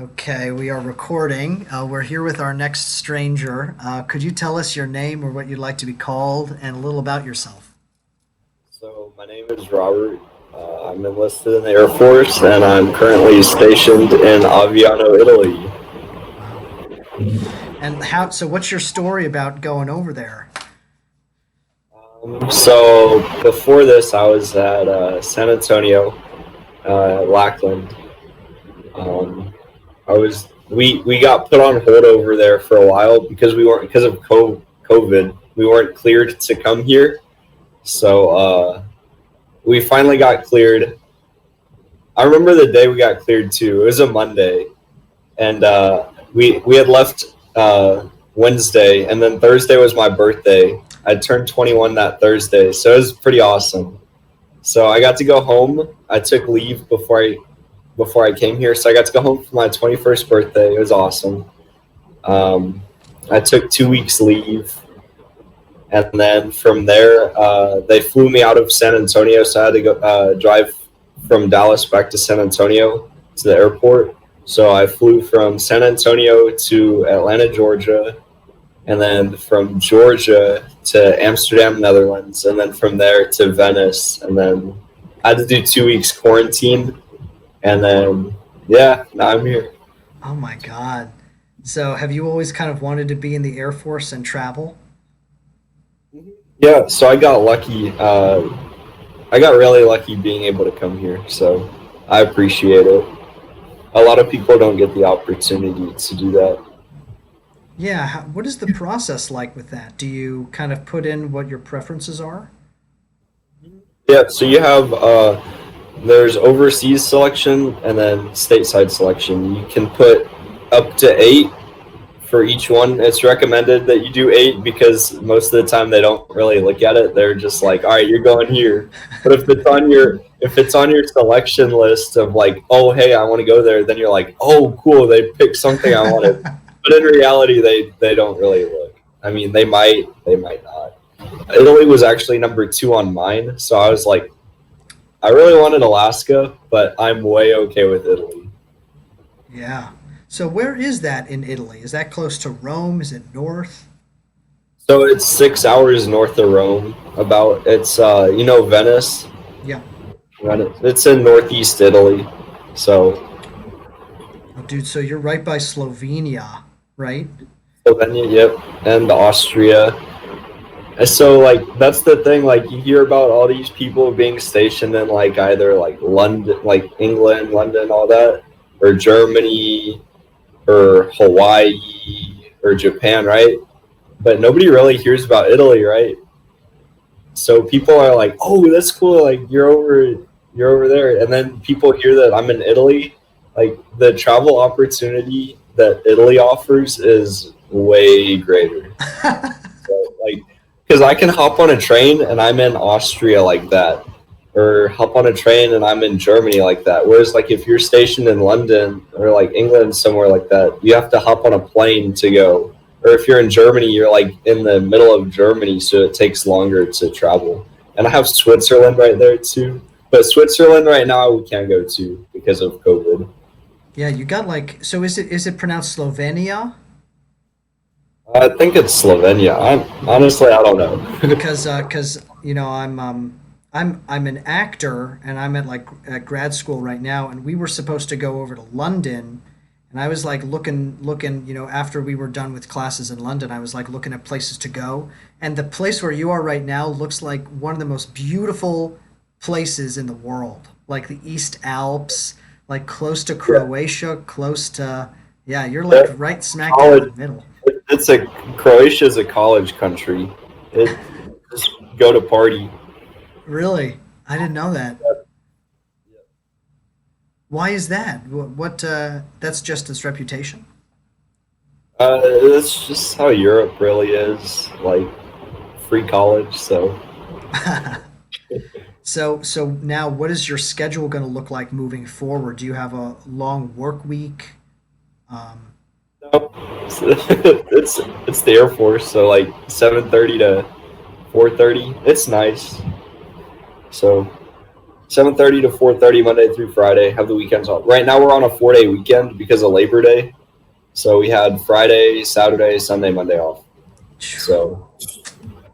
Okay, we are recording. We're here with our next stranger. Could you tell us your name or what you'd like to be called and a little about yourself? So my name is Robert. I'm enlisted in the Air Force, and I'm currently stationed in Aviano, Italy. Wow. And so what's your story about going over there? So before this, I was at San Antonio, Lackland. Um, I was we got put on hold over there for a while because we weren't because of COVID. We weren't cleared to come here, so we finally got cleared. I remember the day we got cleared too. It was a Monday, and we had left Wednesday, and then Thursday was my birthday. I turned 21 that Thursday, so it was pretty awesome. So I got to go home. I took leave before I came here, so I got to go home for my 21st birthday. It was awesome. Um, I took 2 weeks leave, and then from there they flew me out of San Antonio, so I had to go drive from Dallas back to San Antonio to the airport. So I flew from San Antonio to Atlanta, Georgia, and then from Georgia to Amsterdam, Netherlands, and then from there to Venice, and then I had to do 2 weeks quarantine, and then yeah, now I'm here. Oh my God. So have you always kind of wanted to be in the Air Force and travel? Yeah, so I got lucky. I got really lucky being able to come here, so I appreciate it. A lot of people don't get the opportunity to do that. Yeah, what is the process like with that? Do you kind of put in what your preferences are? Yeah, so you have there's overseas selection and then stateside selection. You can put up to eight for each one. It's recommended that you do eight because most of the time they don't really look at it. They're just like, all right, you're going here. But if it's on your selection list of like, oh hey, I want to go there, then you're like, oh cool, they picked something I wanted. But in reality, they don't really look. I mean, they might not. Italy was actually number two on mine, so I was like, I really wanted Alaska, but I'm way okay with Italy. Yeah. So where is that in Italy? Is that close to Rome? Is it north? So it's 6 hours north of Rome. About it's Venice. Yeah. Venice. It's in northeast Italy. So Oh, dude, so you're right by Slovenia, right? Slovenia, yep, and Austria. And so like that's the thing. Like you hear about all these people being stationed in like either like London, like England, London, all that, or Germany, or Hawaii, or Japan, right? But nobody really hears about Italy, right? So people are like, "Oh, that's cool! Like you're over there." And then people hear that I'm in Italy. Like the travel opportunity that Italy offers is way greater. So, like, because I can hop on a train and I'm in Austria like that, or hop on a train and I'm in Germany like that. Whereas, like, if you're stationed in London or like England, somewhere like that, you have to hop on a plane to go. Or if you're in Germany, you're like in the middle of Germany, so it takes longer to travel. And I have Switzerland right there too. But Switzerland right now we can't go to because of COVID. Yeah, you got like so is it pronounced Slovenia? I think it's Slovenia. I don't know. Because I'm an actor and I'm at grad school right now, and we were supposed to go over to London, and I was like looking after we were done with classes in London, I was like looking at places to go, and the place where you are right now looks like one of the most beautiful places in the world, like the East Alps, like close to Yeah, Croatia, close to yeah, you're like that right smack dab in college. the middle. It's a Croatia's a college country. It just go to party. Really? I didn't know that. Why is that? That's just its reputation. That's just how Europe really is, like free college. So So now what is your schedule going to look like moving forward? Do you have a long work week? Um, no, it's the Air Force. So like 7:30 to 4:30. It's nice. So 7:30 to 4:30 Monday through Friday. Have the weekends off. Right now we're on a 4-day weekend because of Labor Day. So we had Friday, Saturday, Sunday, Monday off. So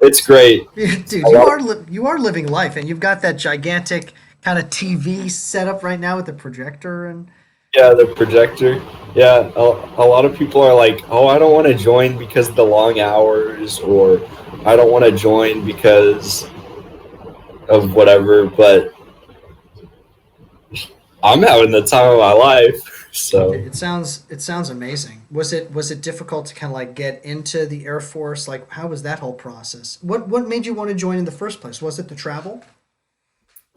it's great. Dude, A lot of, you are living life, and you've got that gigantic kind of TV set up right now with the projector and yeah, the projector. Yeah, a lot of people are like, "Oh, I don't want to join because of the long hours," or "I don't want to join because of whatever." But I'm having the time of my life. So it sounds amazing. Was it difficult to kind of like get into the Air Force? Like, how was that whole process? What made you want to join in the first place? Was it the travel?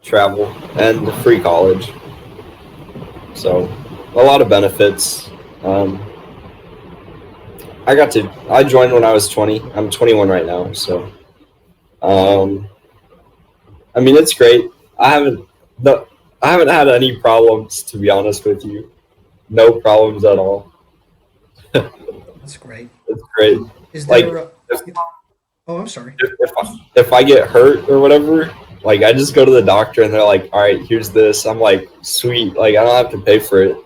travel and free college. So a lot of benefits. Um, I joined when I was 20. I'm 21 right now. So um, I mean it's great. I haven't the I haven't had any problems, to be honest with you. No problems at all. That's great. It's great. Is Like there a, oh, I'm sorry. if I get hurt or whatever, like I just go to the doctor and they're like, "All right, here's this." I'm like, "Sweet." Like I don't have to pay for it.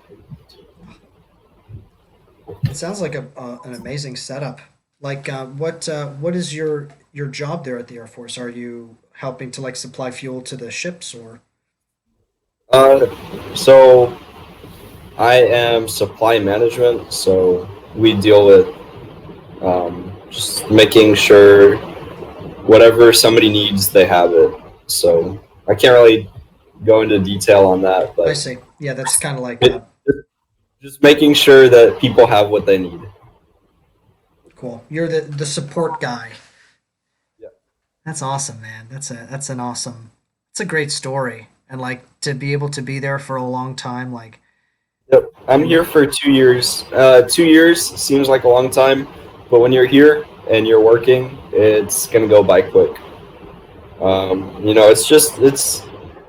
It sounds like an amazing setup. Like, what is your job there at the Air Force? Are you helping to like supply fuel to the ships or? Uh, so I am supply management. So we deal with just making sure whatever somebody needs, they have it. So I can't really go into detail on that, I but see. Yeah, that's kind of like it, just making sure that people have what they need. cool. You're the support guy. Yeah. That's awesome, man. That's an awesome. It's a great story, and like to be able to be there for a long time. Like, Yep. I'm and here for 2 years. 2 years seems like a long time, but when you're here and you're working, it's gonna go by quick. It's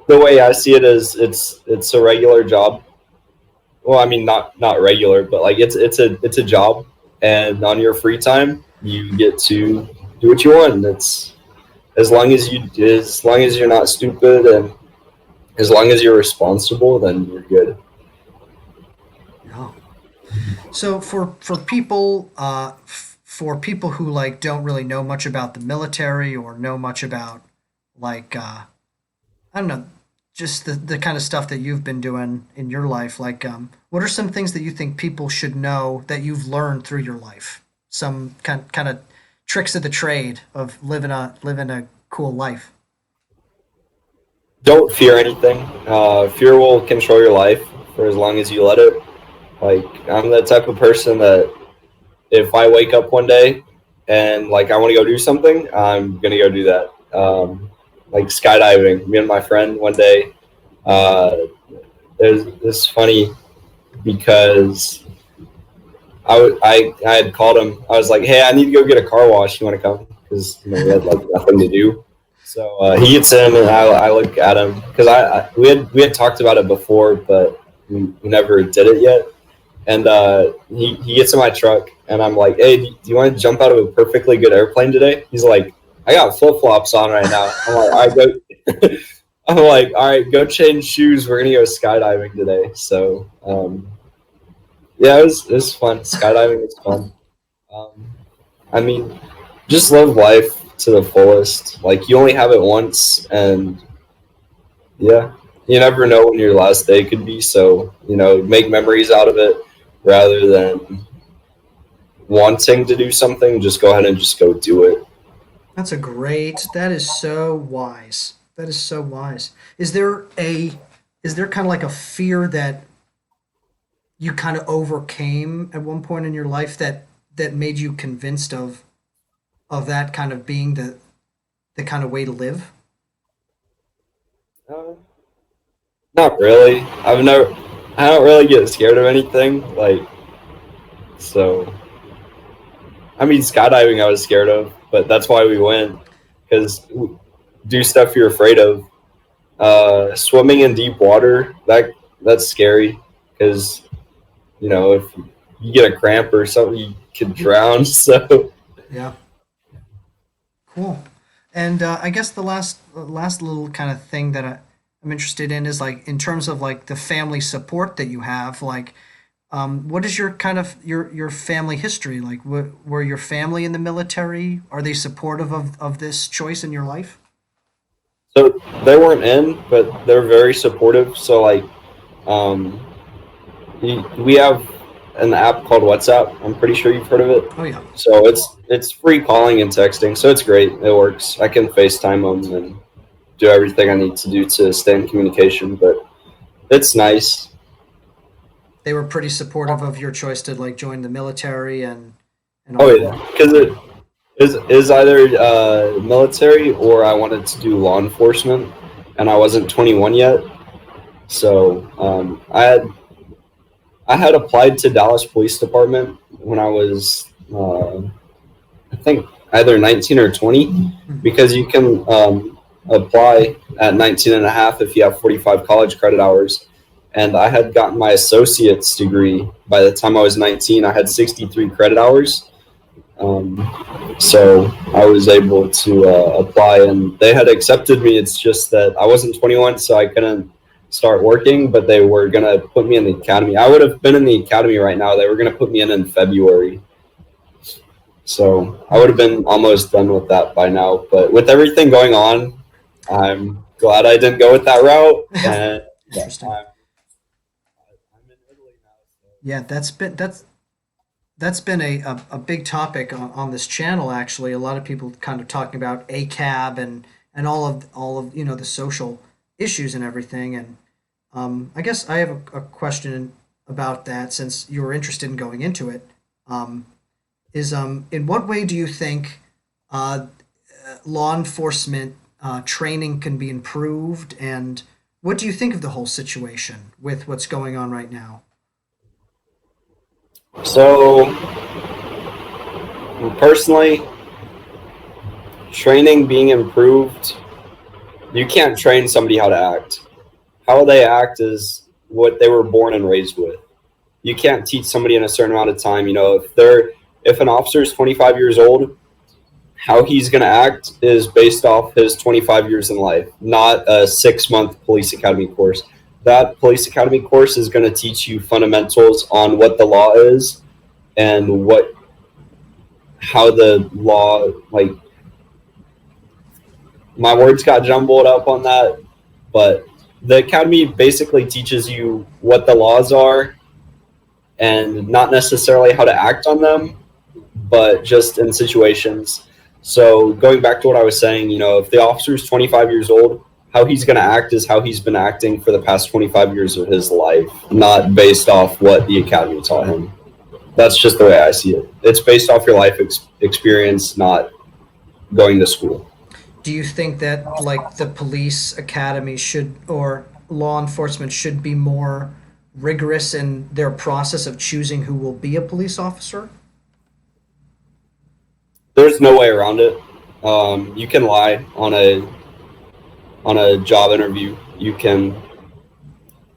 the way I see it is it's a regular job. Well, I mean not regular, but like it's a job, and on your free time, you get to do what you want. And it's as long as you're not stupid and as long as you're responsible, then you're good. no. So for people who like don't really know much about the military or know much about like I don't know, just the kind of stuff that you've been doing in your life. Like, what are some things that you think people should know that you've learned through your life? Some kind of tricks of the trade of living a cool life. Don't fear anything. Fear will control your life for as long as you let it. Like I'm the type of person that if I wake up one day and like I want to go do something, I'm gonna go do that. Like skydiving. Me and my friend one day. Uh, it's funny because I had called him. I was like, "Hey, I need to go get a car wash. You want to come?" Because we had like nothing to do. So he gets in, and I look at him because we had talked about it before, but we never did it yet. And he gets in my truck, and I'm like, "Hey, do you want to jump out of a perfectly good airplane today?" He's like, "I got flip flops on right now." I'm like, "All right, go." I'm like, "All right, go change shoes. We're gonna go skydiving today." So yeah, it was fun. Skydiving was fun. Um, I mean, just live life to the fullest. Like you only have it once, and yeah, you never know when your last day could be. So make memories out of it rather than wanting to do something. Just go ahead and just go do it. That's a great. That is so wise. That is so wise. Is there kind of like a fear that you kind of overcame at one point in your life that made you convinced of that kind of being the kind of way to live? Uh, Not really. I don't really get scared of anything. Like so. I mean, skydiving I was scared of, but that's why we went because do stuff you're afraid of. Swimming in deep water that's scary because if you get a cramp or something, you could drown. So Yeah. Cool. And I guess the last little kind of thing that I'm interested in is like in terms of like the family support that you have. Like, what is your kind of your family history? Like, were your family in the military? Are they supportive of this choice in your life? So they weren't in, but they're very supportive. So like, um, we have an app called WhatsApp. I'm pretty sure you've heard of it. Oh yeah. So it's free calling and texting. So it's great. It works. I can FaceTime them and do everything I need to do to stay in communication. But it's nice. They were pretty supportive of your choice to like join the military and Oh all of yeah, that. because it is either military or I wanted to do law enforcement, and I wasn't 21 yet. So I had applied to Dallas Police Department when I was I think either 19 or 20, Mhm. because you can apply at 19 and a half if you have 45 college credit hours. And I had gotten my associate's degree by the time I was 19. I had 63 credit hours. So I was able to apply, and they had accepted me. It's just that I wasn't 21, so I couldn't start working, but they were going to put me in the academy. I would have been in the academy right now. They were going to put me in February. So I would have been almost done with that by now. But with everything going on, I'm glad I didn't go with that route. And Interesting. I'm in Italy now. So. Yeah, that's been a big topic on this channel actually. A lot of people kind of talking about ACAB and all of the social issues and everything. And I guess I have a question about that since you were interested in going into it. Um, is In what way do you think uh, law enforcement training can be improved, and what do you think of the whole situation with what's going on right now? So personally, training being improved, you can't train somebody how to act. How they act is what they were born and raised with. You can't teach somebody in a certain amount of time. If an officer is 25 years old, how he's going to act is based off his 25 years in life, not a 6 month police academy course. That police academy course is going to teach you fundamentals on what the law is and how the law, like, my words got jumbled up on that, but the academy basically teaches you what the laws are and not necessarily how to act on them, but just in situations. So going back to what I was saying, if the officer is 25 years old, how he's going to act is how he's been acting for the past 25 years of his life, not based off what the academy taught him. That's just the way I see it. It's based off your life experience, not going to school. Do you think that like the police academy should or law enforcement should be more rigorous in their process of choosing who will be a police officer? There's no way around it. You can lie on a job interview. You can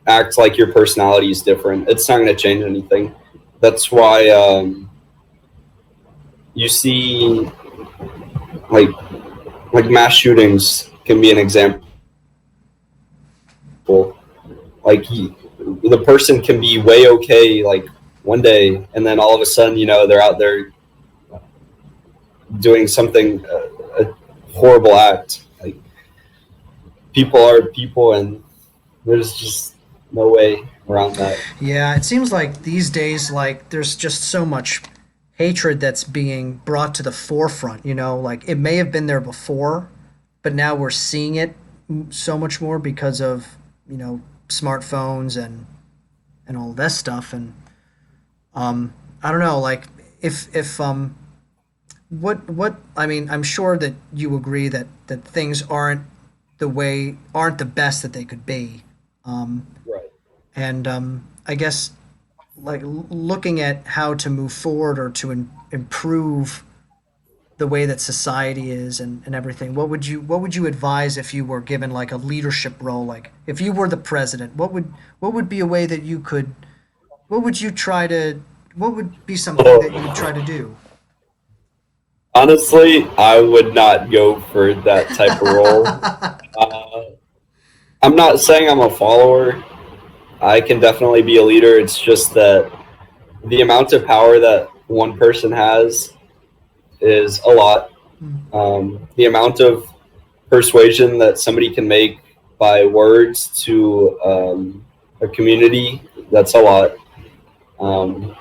act like your personality is different. It's not going to change anything. That's why you see like mass shootings can be an example. Like the person can be way okay like one day, and then all of a sudden, they're out there doing something a horrible act. Like people are people, and there's just no way around that. Yeah, it seems like these days, like there's just so much hatred that's being brought to the forefront. Like it may have been there before, but now we're seeing it so much more because of smartphones and all that stuff. And I don't know, like if what I mean, I'm sure that you agree that things aren't the best that they could be. Um, Right. and I guess like looking at how to move forward or to improve the way that society is and everything, what would you advise if you were given like a leadership role, like if you were the president, what would be a way that you could what would you try to what would be something that you would try to do? Honestly, I would not go for that type of role. Uh, I'm not saying I'm a follower. I can definitely be a leader. It's just that the amount of power that one person has is a lot. Mm. The amount of persuasion that somebody can make by words to a community, that's a lot. Um,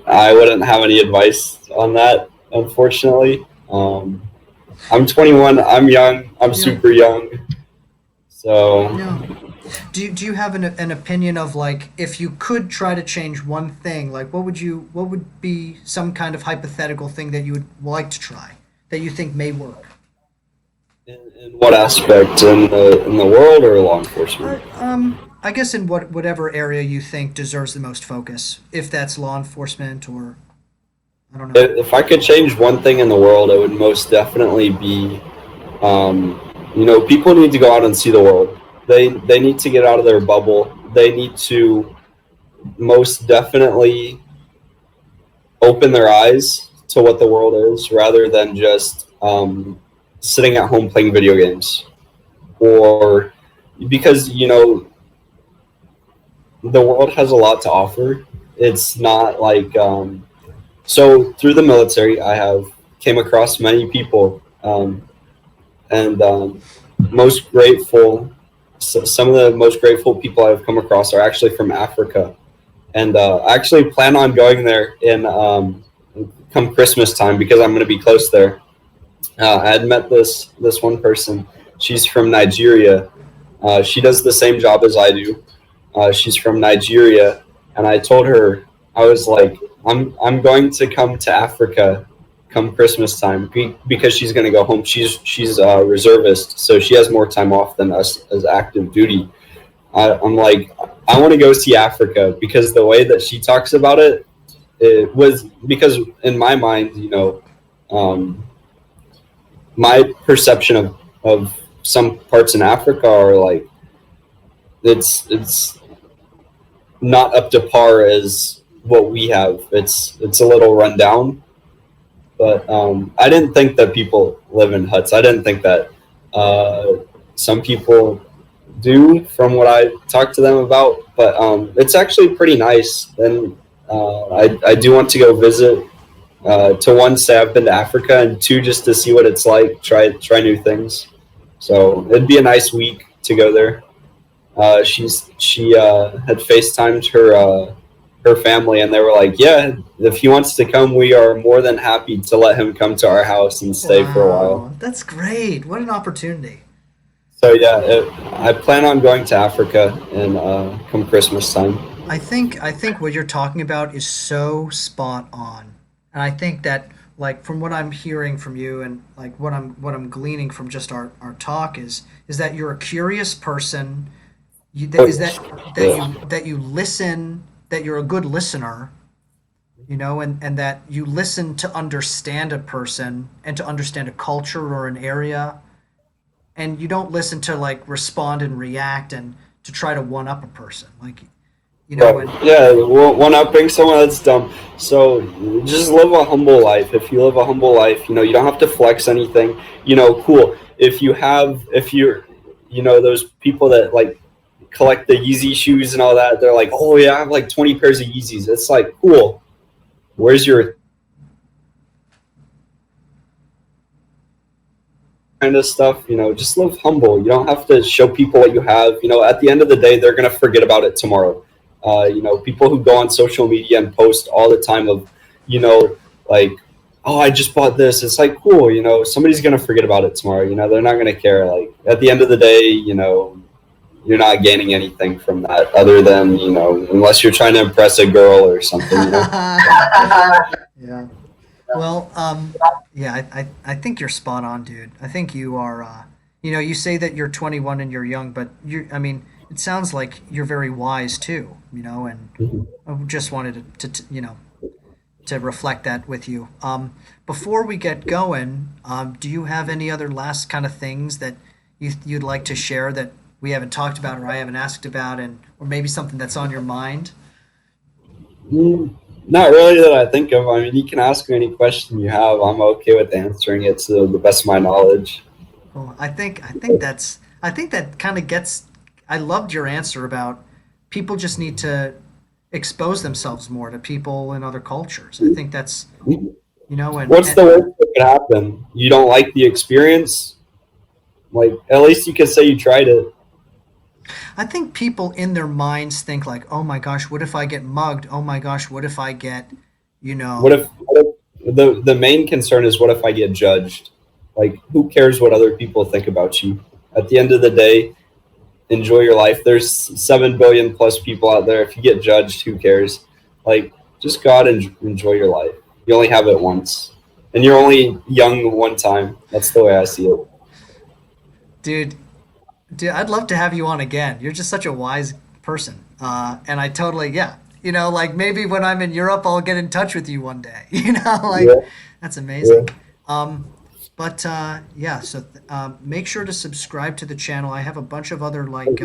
I wouldn't have any advice on that, unfortunately. I'm 21. I'm young. I'm Yeah, super young. So yeah. Do you have an opinion of like if you could try to change one thing, like what would be some kind of hypothetical thing that you would like to try that you think may work? in what aspect in the world or law enforcement? I guess in whatever area you think deserves the most focus, if that's law enforcement or I don't know. If I could change one thing in the world, it would most definitely be, people need to go out and see the world. They need to get out of their bubble. They need to most definitely open their eyes to what the world is, rather than just sitting at home playing video games. Or because the world has a lot to offer. It's not like so through the military, I have came across many people, and most grateful. Some of the most grateful people I've come across are actually from Africa, and I actually plan on going there in come Christmas time because I'm going to be close there. I had met this one person. She's from Nigeria. She does the same job as I do. She's from Nigeria, and I told her, I was like, I'm going to come to Africa come Christmas time because she's going to go home. She's a reservist, so she has more time off than us as active duty. I'm like, I want to go see Africa because the way that she talks about it, it was because in my mind, um, my perception of some parts in Africa are like it's not up to par as what we have. It's a little run down, but I didn't think that people live in huts. I didn't think that some people do, from what I talked to them about. But it's actually pretty nice, and I do want to go visit. To one, say I've been to Africa, and two, just to see what it's like. Try new things. So it'd be a nice week to go there. She had FaceTimed her family, and they were like, "Yeah, if he wants to come, we are more than happy to let him come to our house and stay for a while." Wow, that's great. What an opportunity. So yeah, I plan on going to Africa in come Christmas time. I think what you're talking about is so spot on. And I think that like from what I'm hearing from you and like what I'm gleaning from just our talk is that you're a curious person. Oh, Is that yeah. you listen, that you're a good listener, and that you listen to understand a person and to understand a culture or an area, and you don't listen to like respond and react and to try to one up a person. Like, Right. and Yeah, one upping someone that's dumb. So just live a humble life. If you live a humble life, you don't have to flex anything. Cool. If you're, those people that like collect the Yeezy shoes and all that, they're like, oh yeah, I have like 20 pairs of Yeezys. It's like, cool. Where's your kind of stuff? Just live humble. You don't have to show people what you have. At the end of the day, they're gonna forget about it tomorrow. People who go on social media and post all the time of, like, oh, I just bought this. It's like, cool. Somebody's gonna forget about it tomorrow. They're not gonna care. Like at the end of the day, you're not gaining anything from that other than, unless you're trying to impress a girl or something. yeah. Well, yeah, I think you're spot on, dude. I think you are. You say that you're 21 and you're young, but I mean, it sounds like you're very wise too. And I just wanted to reflect that with you. Before we get going, do you have any other last kind of things that you'd like to share that we haven't talked about or I haven't asked about, and or maybe something that's on your mind? Mm, Not really that I think of. I mean, you can ask me any question you have. I'm okay with answering it to the best of my knowledge. Well, I think I think that kind of gets. I loved your answer about people just need to expose themselves more to people in other cultures. I think that's What's and the worst that could happen? You don't like the experience? Like, at least you can say you tried it. I think people in their minds think like, oh my gosh, what if I get mugged? Oh my gosh, what if I get, you What know, if, the main concern is what if I get judged? Like, who cares what other people think about you? At the end of the day, enjoy your life. There's 7 billion plus people out there. If you get judged, who cares? Like, just go out and enjoy your life. You only have it once, and you're only young one time. That's the way I see it. dude, dude, I'd love to have you on again. You're just such a wise person. And I totally, yeah. Like maybe when I'm in Europe, I'll get in touch with you one day. Like Yeah, that's yeah. amazing. Um, but yeah, so make sure to subscribe to the channel. I have a bunch of other like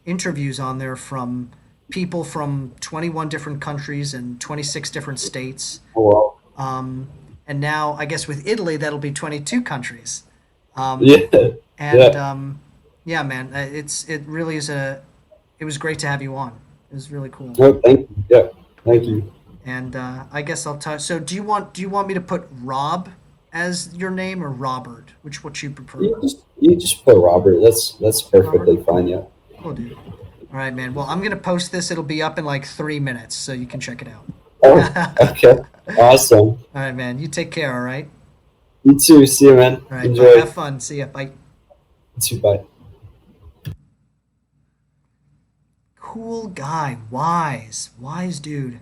interviews on there from people from 21 different countries and 26 different states. Oh well. Um, and now I guess with Italy, that'll be 22 countries. Um, Yeah, and yeah. yeah, man, it really is a. It was great to have you on. It was really cool. No, thank you. Yeah, thank you. And I guess I'll touch. So do you want me to put Rob as your name or Robert? What you prefer? You just put Robert. That's Robert. perfectly fine. Yeah. Cool, dude. All right, man. Well, I'm gonna post this. It'll be up in like 3 minutes, so you can check it out. Oh, okay. Awesome. All right, man. You take care. All right. You too. See you, man. All right. Bye. Enjoy. Have fun. See ya. Bye. You too. Bye. Cool guy. Wise. Wise dude.